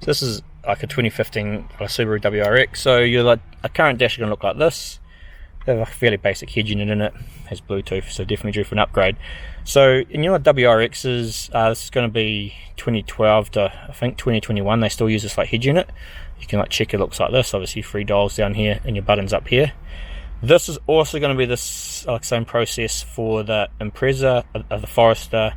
this is like a 2015 Subaru WRX, so a current dash is going to look like this. They have a fairly basic head unit in it, has Bluetooth, so definitely due for an upgrade. So in your WRXs, this is going to be 2012 to I think 2021. They still use this like head unit. You can like check it looks like this. Obviously 3 dials down here and your buttons up here. This is also going to be this same process for the Impreza, the Forester,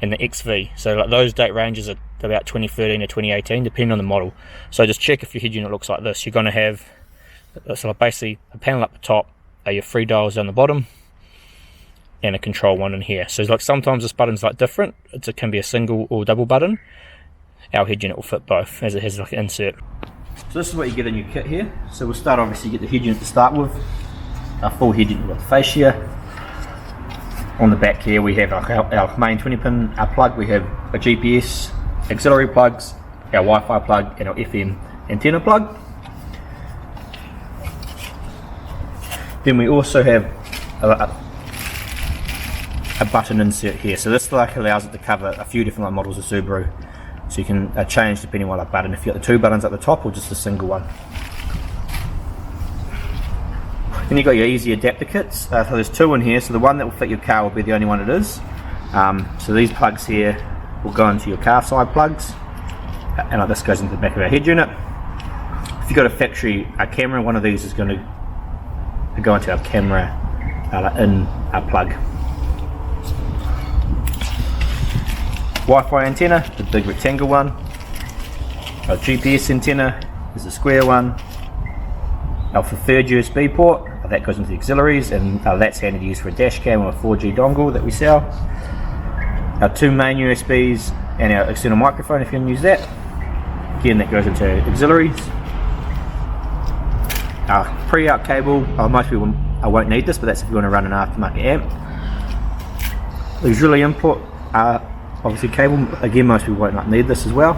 and the XV. So like those date ranges are about 2013 to 2018, depending on the model. So just check if your head unit looks like this. You're going to have basically a panel up the top, your 3 dials down the bottom, and a control one in here. So like sometimes this button's like different. It can be a single or double button. Our head unit will fit both, as it has like an insert. So this is what you get in your kit here. So we'll start, obviously get the head unit to start with. Our full head unit with the fascia. On the back here we have our main 20-pin plug. We have a GPS, auxiliary plugs, our Wi-Fi plug, and our FM antenna plug. Then we also have a button insert here. So this like allows it to cover a few different models of Subaru. So you can change depending on what button, if you got the 2 buttons at the top or just a single one. Then you've got your easy adapter kits. So there's 2 in here, so the one that will fit your car will be the only one it is. So these plugs here will go into your car side plugs, and like this goes into the back of our head unit. If you've got a factory camera, one of these is going to go into our camera in our plug. Wi-Fi antenna, the big rectangle one. Our GPS antenna is the square one. Our preferred USB port, that goes into the auxiliaries, and that's handy to use for a dash cam or a 4G dongle that we sell. Our 2 main USBs and our external microphone if you can use that. Again, that goes into auxiliaries. Our pre-out cable, most people won't need this, but that's if you want to run an aftermarket amp. Auxiliary input, obviously cable, again most people won't need this as well.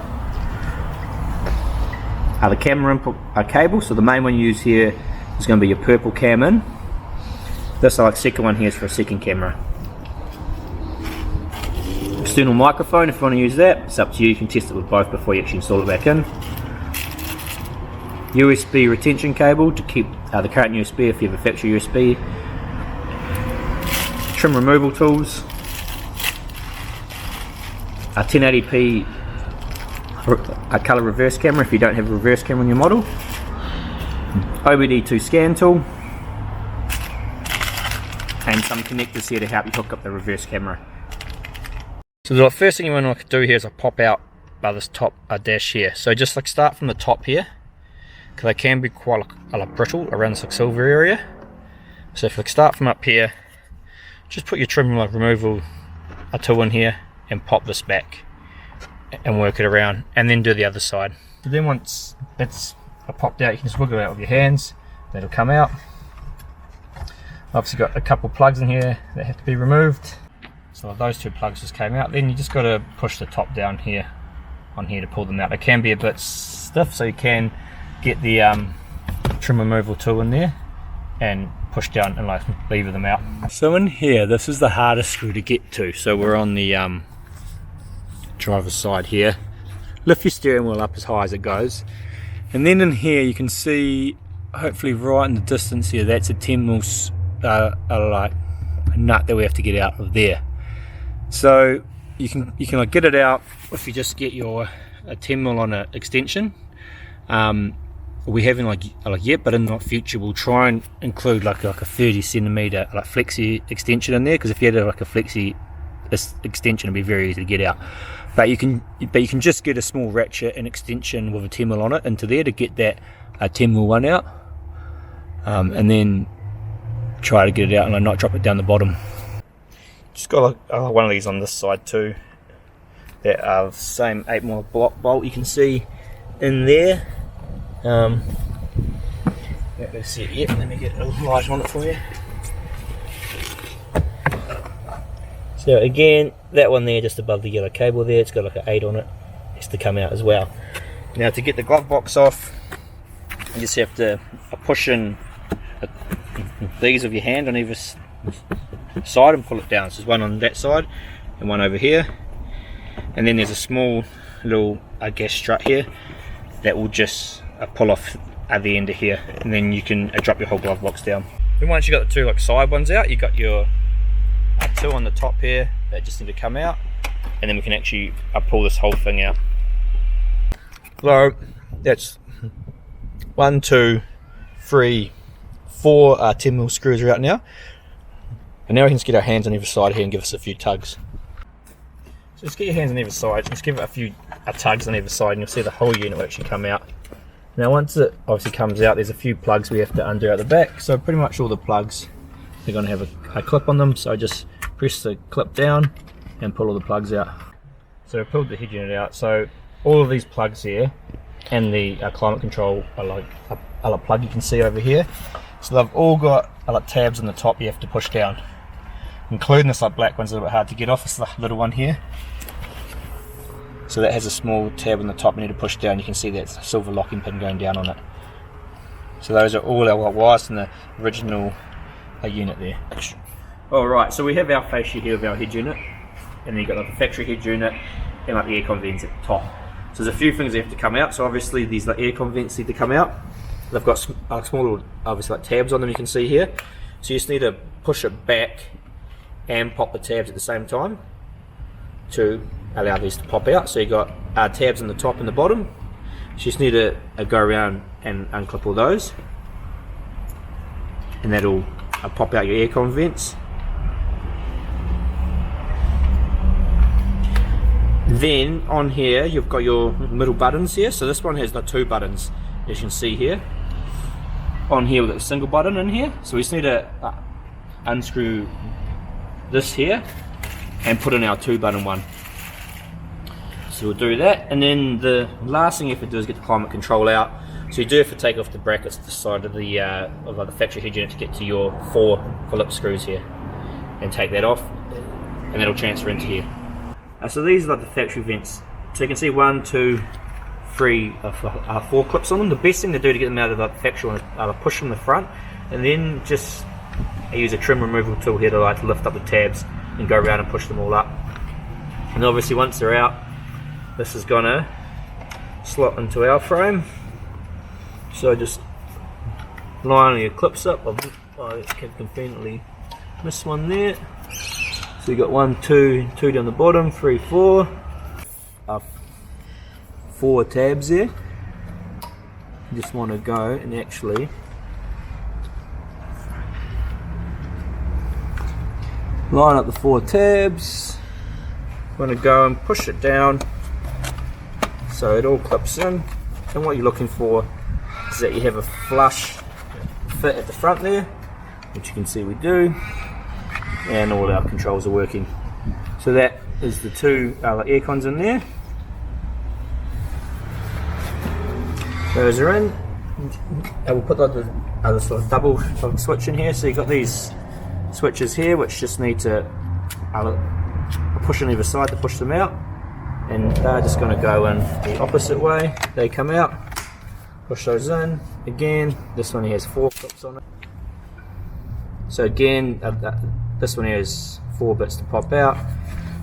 The camera input cable, so the main one you use here is going to be your purple cam in. This second one here is for a second camera. External microphone, if you want to use that, it's up to you. You can test it with both before you actually install it back in. USB retention cable to keep the current USB if you have a factory USB. Trim removal tools. A 1080p a colour reverse camera if you don't have a reverse camera on your model. OBD2 scan tool. And some connectors here to help you hook up the reverse camera. So the first thing you want to do here is pop out by this top dash here. So just start from the top here, because they can be quite brittle around this silver area. So if you start from up here, just put your trim removal tool in here and pop this back and work it around, and then do the other side. So then once it's popped out, you can just wiggle it out with your hands. That'll come out. Obviously got a couple plugs in here that have to be removed. So those 2 plugs just came out. Then you just got to push the top down here on here to pull them out. It can be a bit stiff, so you can get the trim removal tool in there and push down and lever them out. So in here, this is the hardest screw to get to. So we're on the driver's side here. Lift your steering wheel up as high as it goes, and then in here you can see, hopefully right in the distance here, that's a 10mm a nut that we have to get out of there. So you can get it out if you just get your 10mm on an extension. We haven't yet, but in the future we'll try and include like a 30cm flexi extension in there, because if you had a flexi extension, it'd be very easy to get out. But you can just get a small ratchet and extension with a 10mm on it into there to get that 10mm one out, and then try to get it out and not drop it down the bottom. Just got one of these on this side too. That are the same 8mm block bolt you can see in there. That's it. Yep. Let me get a light on it for you. So again, that one there just above the yellow cable there, it's got like an 8 on it. It has to come out as well. Now to get the glove box off, you just have to push in these with your hand on either side and pull it down. So there's one on that side and one over here. And then there's a small little gas strut here. that will just pull off at the end of here, and then you can drop your whole glove box down. Then once you got the two like side ones out, you got your two on the top here that just need to come out, and then we can actually pull this whole thing out. So that's 1, 2, 3, 4 10mm screws are out now, and now we can just get our hands on either side here and give us a few tugs. So just get your hands on either side, just give it a few tugs on either side, and you'll see the whole unit will actually come out. Now once it obviously comes out, there's a few plugs we have to undo at the back, so pretty much all the plugs are going to have a clip on them, so just press the clip down and pull all the plugs out. So I pulled the head unit out, so all of these plugs here and the climate control are like a plug you can see over here. So they've all got like tabs on the top you have to push down, including this like black one's a little bit hard to get off. It's the little one here. So that has a small tab on the top you need to push down. You can see that silver locking pin going down on it. So those are all our wires from the original unit there. Alright, so we have our fascia here of our head unit, and then you've got like the factory head unit and like the aircon vents at the top. So there's a few things that have to come out. So obviously these like aircon vents need to come out. They've got small little obviously like tabs on them you can see here. So you just need to push it back and pop the tabs at the same time to allow these to pop out. So you got tabs on the top and the bottom. So you just need to go around and unclip all those, and that'll pop out your aircon vents. Then on here you've got your middle buttons here. So this one has the two buttons, as you can see here. On here we've got a single button in here, so we just need to unscrew this here and put in our 2-button one. So we'll do that, and then the last thing you have to do is get the climate control out. So you do have to take off the brackets to the side of the factory head unit to get to your 4 Phillips screws here, and take that off, and that'll transfer into here. So these are like the factory vents. So you can see 1, 2, 3, 4 clips on them. The best thing to do to get them out of the factory one is push from the front, and then just use a trim removal tool here to lift up the tabs and go around and push them all up. And obviously once they're out, this is gonna slot into our frame. So just line your clips up. I can conveniently miss one there. So you got 1, 2 down the bottom, 3, 4. 4 tabs there. You just want to go and actually line up the 4 tabs. Want to go and push it down so it all clips in, and what you're looking for is that you have a flush fit at the front there, which you can see we do, and all our controls are working. So that is the 2 air cons in there. Those are in, and we'll put the other sort of double switch in here. So you've got these switches here which just need to push on either side to push them out, and they're just going to go in the opposite way. They come out, push those in. Again, this one here has 4 clips on it. So again, this one here has 4 bits to pop out.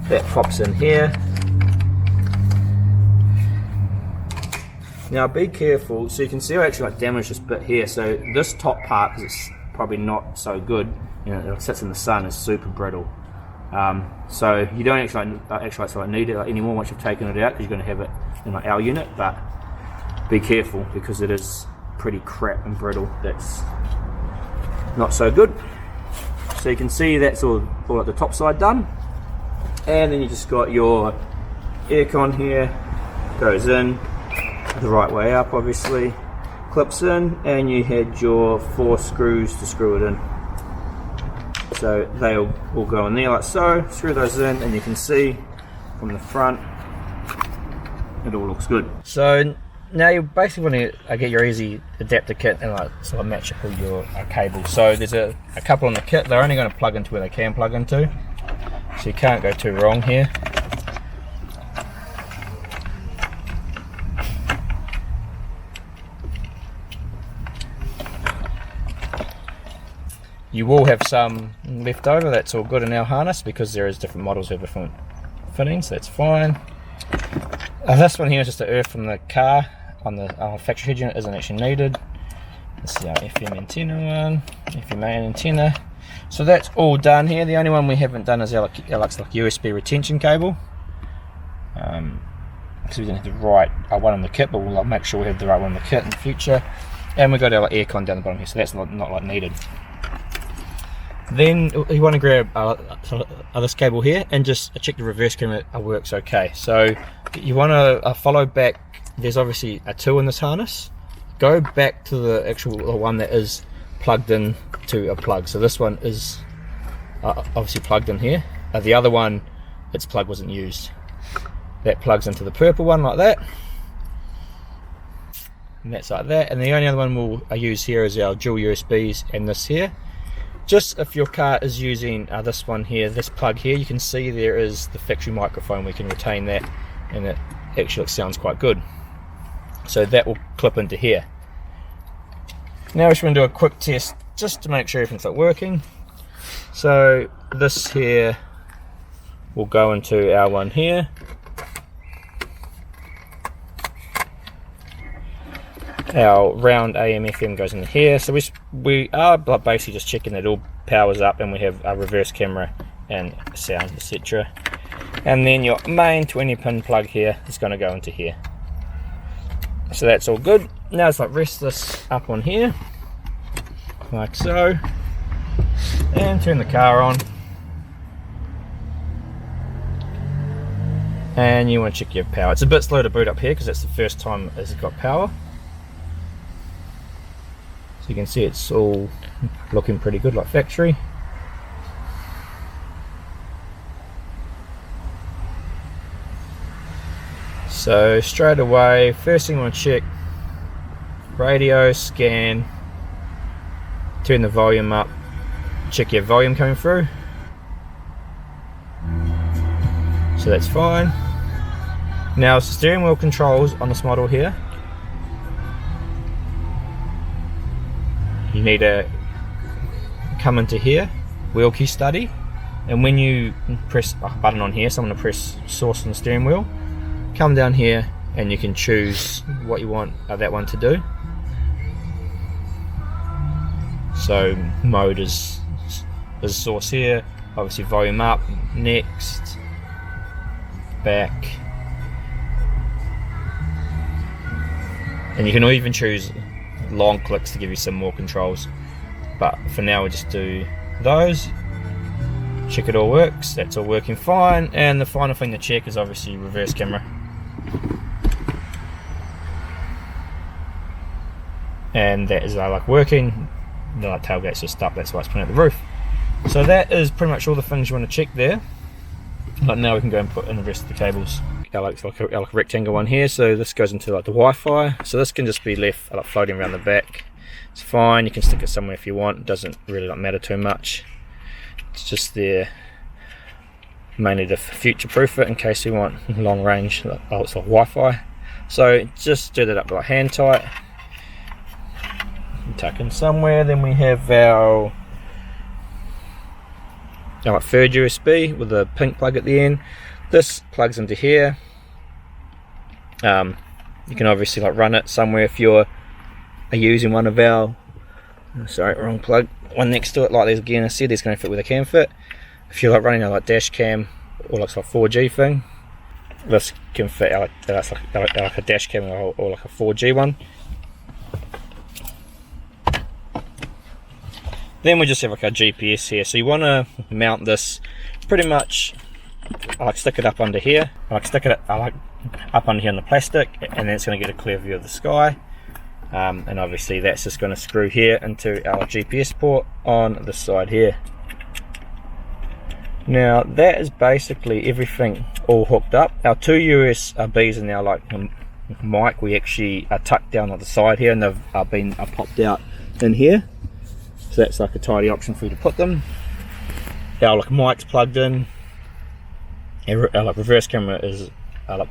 That pops in here. Now be careful, so you can see I actually damaged this bit here. So this top part, because it's probably not so good, you know, it sits in the sun, is super brittle. So you don't actually need it anymore once you've taken it out, because you're going to have it in our unit. But be careful, because it is pretty crap and brittle. That's not so good. So you can see that's all at the top side done, and then you just got your aircon here, goes in the right way up, obviously, clips in, and you had your 4 screws to screw it in. So they'll all go in there like so. Screw those in, and you can see from the front it all looks good. So now you basically want to get your easy adapter kit and sort of match up all your cables. So there's a couple on the kit. They're only going to plug into where they can plug into, so you can't go too wrong here. You will have some left over, that's all good in our harness, because there is different models with different fittings, that's fine. This one here is just the earth from the car. on the factory head unit isn't actually needed. This is our FM antenna one, FM main antenna. So that's all done here. The only one we haven't done is our USB retention cable. Because we didn't have the right one on the kit, but we'll make sure we have the right one on the kit in the future. And we've got our aircon down the bottom here, so that's not needed. Then you want to grab this cable here and just check the reverse camera works okay. So you want to follow back. There's obviously a 2 in this harness. Go back to the one that is plugged in to a plug. So this one is obviously plugged in here. The other one, its plug wasn't used. That plugs into the purple one like that. And that's like that. And the only other one we'll use here is our dual USBs and this here. Just if your car is using this one here, this plug here, you can see there is the factory microphone. We can retain that, and it actually sounds quite good. So that will clip into here. Now we just want to do a quick test just to make sure everything's working. So this here will go into our one here. Our round AM FM goes in here. So we are basically just checking that it all powers up and we have a reverse camera and sound, etc. And then your main 20-pin plug here is going to go into here. So that's all good. Now it's rest this up on here, like so, and turn the car on. And you want to check your power. It's a bit slow to boot up here because it's the first time it's got power. So you can see it's all looking pretty good like factory. So straight away, first thing I want to check, radio, scan, turn the volume up, check your volume coming through. So that's fine. Now steering wheel controls on this model here. You need to come into here, wheel key study, and when you press a button on here, so I'm going to press source on the steering wheel, come down here and you can choose what you want that one to do. So mode is source here, obviously volume up, next, back, and you can even choose long clicks to give you some more controls, but for now we'll just do those. Check it all works, that's all working fine. And the final thing to check is obviously reverse camera, and that is working. The tailgate's just up, that's why it's pointing at the roof. So that is pretty much all the things you want to check there. But now we can go and put in the rest of the cables. Like a rectangle one here, so this goes into the Wi-Fi, so this can just be left floating around the back. It's fine, you can stick it somewhere if you want, it doesn't really matter too much. It's just there mainly to future proof it in case you want long range Wi-Fi. So just do that up hand tight, tuck in somewhere. Then we have our third USB with a pink plug at the end. This plugs into here. You can obviously run it somewhere if you're using one of our, sorry, wrong plug, one next to it like this. Again, I said it's going to fit with a cam fit. If you're running a dash cam or like a 4G thing, this can fit like a dash cam or like a 4G one. Then we just have a GPS here. So you want to mount this pretty much. I stick it up under here. Stick it up under here on the plastic, and then it's going to get a clear view of the sky. And obviously that's just going to screw here into our GPS port on this side here. Now that is basically everything all hooked up. Our 2 USBs are now mic. We actually are tucked down on the side here, and they've been popped out in here. So that's a tidy option for you to put them. Our mic's plugged in. Our reverse camera is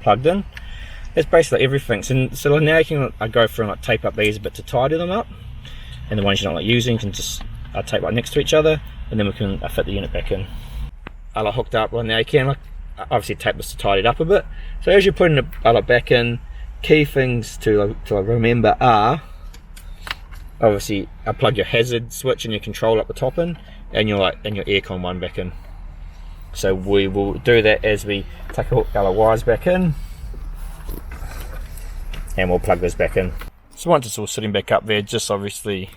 plugged in. That's basically everything. So now you can go through and tape up these a bit to tidy them up, and the ones you're not using can just tape right next to each other, and then we can fit the unit back in. Hooked up right now. You can obviously tape this to tidy it up a bit. So as you're putting it back in, key things to remember are obviously plug your hazard switch and your control up the top in, and your aircon one back in. So we will do that as we take our wires back in, and we'll plug this back in. So once it's all sitting back up there, just obviously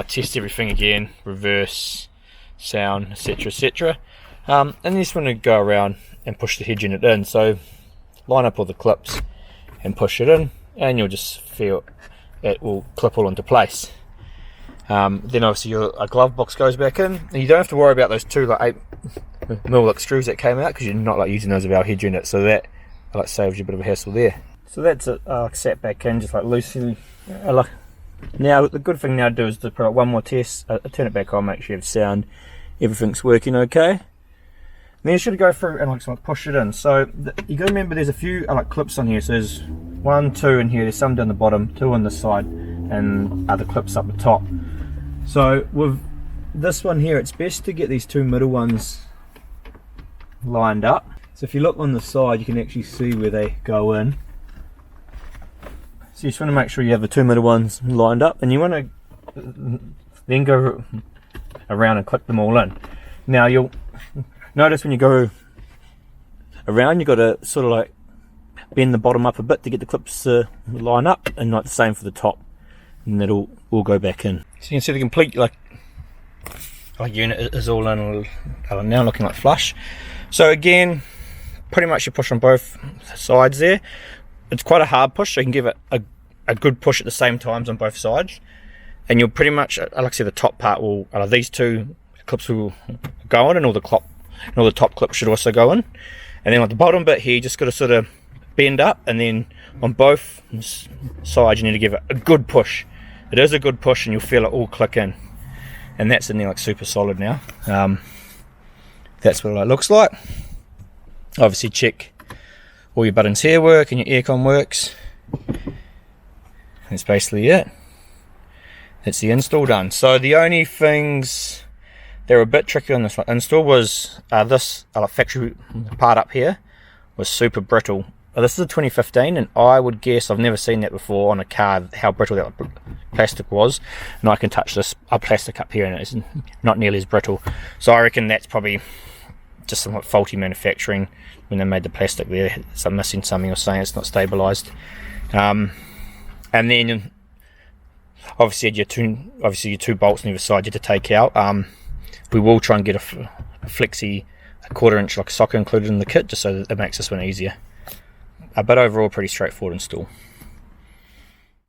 test everything again, reverse, sound, etc. And then you just want to go around and push the head unit in. So line up all the clips and push it in, and you'll just feel it will clip all into place. Then obviously your glove box goes back in, and you don't have to worry about those two 8mm screws that came out, because you're not using those of our head unit, so that saves you a bit of a hassle there. So that's it, sat back in just loosely. Now the good thing now to do is to put up one more test, turn it back on, make sure you have sound, everything's working okay. And then you should go through and push it in. So you got to remember there's a few clips on here. So there's 1, 2 in here, there's some down the bottom, 2 on the side, and other clips up the top. So with this one here, it's best to get these 2 middle ones lined up. So if you look on the side, you can actually see where they go in. So you just want to make sure you have the 2 middle ones lined up, and you want to then go around and clip them all in. Now you'll notice when you go around, you've got to sort of bend the bottom up a bit to get the clips to line up, and the same for the top, and that'll all go back in. So you can see the complete unit is all in, now looking flush. So again, pretty much you push on both sides there. It's quite a hard push, so you can give it a good push at the same times on both sides, and you'll pretty much, like I said, the top part will, these 2 clips will go in, and all the top clips should also go in. And then on the bottom bit here, you just got to sort of bend up, and then on both sides you need to give it a good push. It is a good push, and you'll feel it all click in, and that's in there super solid now. That's what it looks like. Obviously check all your buttons here work and your aircon works. That's basically it. That's the install done. So the only things that were a bit tricky on this install was this factory part up here was super brittle. This is a 2015, and I would guess, I've never seen that before on a car, how brittle that plastic was. And I can touch this plastic up here, and it's not nearly as brittle. So I reckon that's probably just somewhat faulty manufacturing when they made the plastic there. So I'm missing something, or saying it's not stabilized. And then obviously your two bolts on either side you have to take out. We will try and get a flexi, a 1/4 inch socket included in the kit, just so that it makes this one easier. But overall, pretty straightforward install.